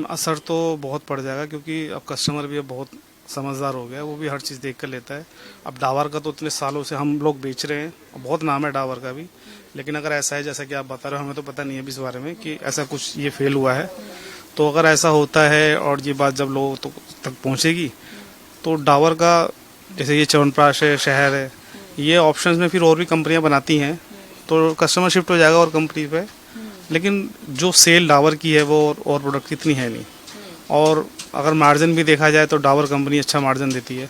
असर तो बहुत पड़ जाएगा, क्योंकि अब कस्टमर भी अब बहुत समझदार हो गया है, वो भी हर चीज़ देख कर लेता है। अब डाबर का तो इतने सालों से हम लोग बेच रहे हैं और बहुत नाम है डाबर का भी। लेकिन अगर ऐसा है जैसा कि आप बता रहे हो, हमें तो पता नहीं है इस बारे में कि ऐसा कुछ ये फेल हुआ है। तो अगर ऐसा होता है और ये बात जब लोगों तक पहुंचेगी, तो डाबर का जैसे ये च्यवनप्राश है, शहर है, ये ऑप्शंस में फिर और भी कंपनियां बनाती हैं, तो कस्टमर शिफ्ट हो जाएगा और कंपनी पे। लेकिन जो सेल डाबर की है वो और प्रोडक्ट की इतनी है नहीं। और अगर मार्जिन भी देखा जाए तो डाबर कंपनी अच्छा मार्जिन देती है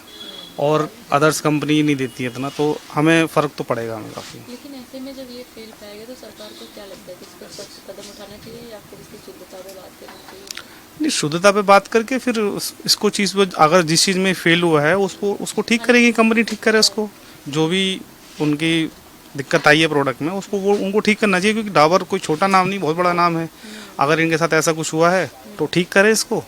और अदर्स कंपनी नहीं देती है इतना, तो हमें फ़र्क तो पड़ेगा हमें काफ़ी। लेकिन ऐसे में जब ये फेल पाएगा तो सरकार को क्या लगता है कि इस पर सख्त कदम उठाना चाहिए या फिर इसकी शुद्धता पे बात करनी चाहिए? नहीं, शुद्धता पे बात करके फिर इसको चीज़ वो अगर जिस चीज़ में फेल हुआ है उसको उसको ठीक करेगी कंपनी, ठीक करे उसको। जो भी उनकी दिक्कत आई है प्रोडक्ट में, उसको वो उनको ठीक करना चाहिए, क्योंकि डाबर कोई छोटा नाम नहीं, बहुत बड़ा नाम है। अगर इनके साथ ऐसा कुछ हुआ है तो ठीक करे इसको,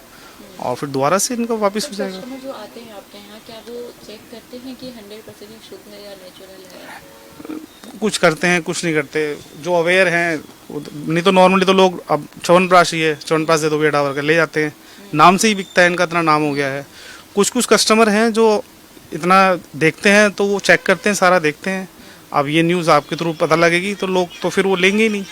और फिर दोबारा से इनका वापस तो हो जाएगा। कस्टमर जो आते हैं आपके यहाँ क्या वो चेक करते हैं कि 100% ये शुद्ध है या नेचुरल है? कुछ करते हैं, कुछ नहीं करते। जो अवेयर हैं नहीं तो नॉर्मली तो लोग अब च्यवनप्राश ही है, च्यवनप्राश दे दो बेटा डाबर का ले जाते हैं, नाम से ही बिकता है, इनका इतना नाम हो गया है। कुछ कुछ कस्टमर हैं जो इतना देखते हैं तो वो चेक करते हैं, सारा देखते हैं। अब ये न्यूज़ आपके थ्रू पता लगेगी तो लोग तो फिर वो लेंगे ही नहीं।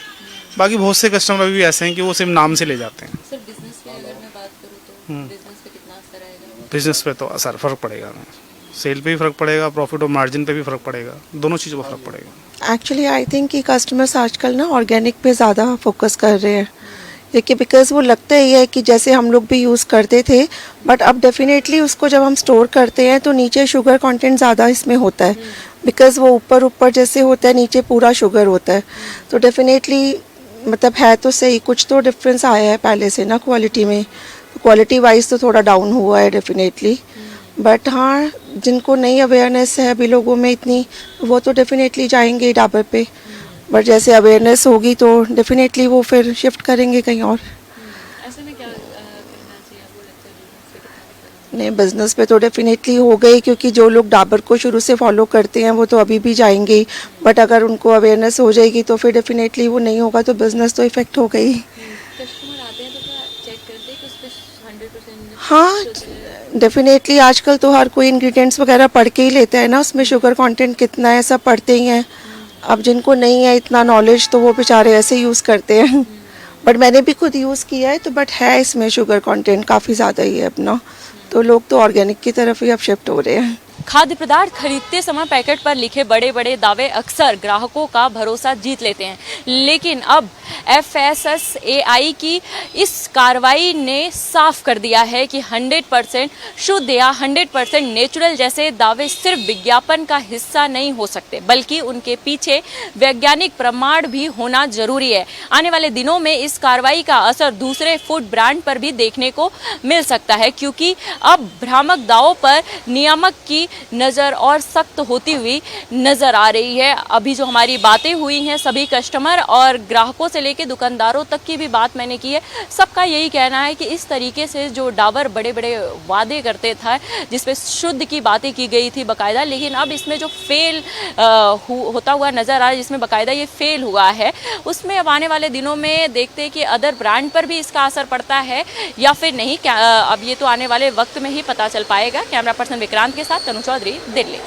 बाकी बहुत से कस्टमर अभी भी ऐसे हैं कि वो सिर्फ नाम से ले जाते हैं। सर बिजनेस पे अगर मैं बात करूँ तो बिजनेस पे कितना असर आएगा? बिजनेस पे तो असर फ़र्क पड़ेगा हमें, सेल पे भी फ़र्क पड़ेगा, प्रॉफिट और मार्जिन पे भी फ़र्क पड़ेगा, दोनों चीज़ों पर फ़र्क पड़ेगा। एक्चुअली आई थिंक कि कस्टमर्स आजकल ना ऑर्गेनिक पे ज़्यादा फोकस कर रहे हैं, क्योंकि बिकॉज़ वो लगता ही है कि जैसे हम लोग भी यूज़ करते थे, बट अब डेफिनेटली उसको जब हम स्टोर करते हैं तो नीचे शुगर कंटेंट ज़्यादा इसमें होता है, बिकॉज़ वो ऊपर ऊपर जैसे होता है, नीचे पूरा शुगर होता है। तो डेफिनेटली मतलब है तो सही, कुछ तो डिफरेंस आया है पहले से ना क्वालिटी में। क्वालिटी वाइज तो थोड़ा डाउन हुआ है डेफिनेटली, बट हाँ जिनको नई अवेयरनेस है अभी लोगों में इतनी, वो तो डेफिनेटली जाएंगे डाबर पे। बट जैसे अवेयरनेस होगी तो डेफिनेटली वो फिर शिफ्ट करेंगे कहीं और। ऐसे में क्या करना चाहिए आपको लगता है बिजनेस पे कितना असर? नहीं, बिजनेस पे तो डेफिनेटली हो गई, क्योंकि जो लोग डाबर को शुरू से फॉलो करते हैं वो तो अभी भी जाएंगे ही। बट अगर उनको अवेयरनेस हो जाएगी तो फिर डेफिनेटली वो नहीं होगा, तो बिजनेस तो इफेक्ट हो गई। कस्टमर आते हैं तो क्या चेक करते हैं कि उस पर 100% हाँ, शुद्ध है? डेफिनेटली आजकल तो हर कोई इंग्रेडिएंट्स वगैरह पढ़ के ही लेता है ना, उसमें शुगर कंटेंट कितना है सब पढ़ते ही हैं। अब जिनको नहीं है इतना नॉलेज तो वो बेचारे ऐसे यूज़ करते हैं। बट मैंने भी खुद यूज़ किया है, तो बट है इसमें शुगर कंटेंट काफ़ी ज़्यादा ही है अपना, तो लोग तो ऑर्गेनिक की तरफ ही अब शिफ्ट हो रहे हैं। खाद्य पदार्थ खरीदते समय पैकेट पर लिखे बड़े बड़े दावे अक्सर ग्राहकों का भरोसा जीत लेते हैं, लेकिन अब FSSAI की इस कार्रवाई ने साफ कर दिया है कि 100% शुद्ध या 100% नेचुरल जैसे दावे सिर्फ विज्ञापन का हिस्सा नहीं हो सकते, बल्कि उनके पीछे वैज्ञानिक प्रमाण भी होना जरूरी है। आने वाले दिनों में इस कार्रवाई का असर दूसरे फूड ब्रांड पर भी देखने को मिल सकता है, क्योंकि अब भ्रामक दावों पर नियामक की नज़र और सख्त होती हुई नज़र आ रही है। अभी जो हमारी बातें हुई हैं सभी कस्टमर और ग्राहकों से लेकर दुकानदारों तक की भी बात मैंने की है, सबका यही कहना है कि इस तरीके से जो डाबर बड़े बड़े वादे करते था, जिसपे शुद्ध की बातें की गई थी बाकायदा, लेकिन अब इसमें जो फेल होता हुआ नज़र आ रहा है, जिसमें बाकायदा ये फेल हुआ है, उसमें अब आने वाले दिनों में देखते हैं कि अदर ब्रांड पर भी इसका असर पड़ता है या फिर नहीं। अब ये तो आने वाले वक्त में ही पता चल पाएगा। कैमरा पर्सन विक्रांत के साथ तनु चौधरी, दिल्ली।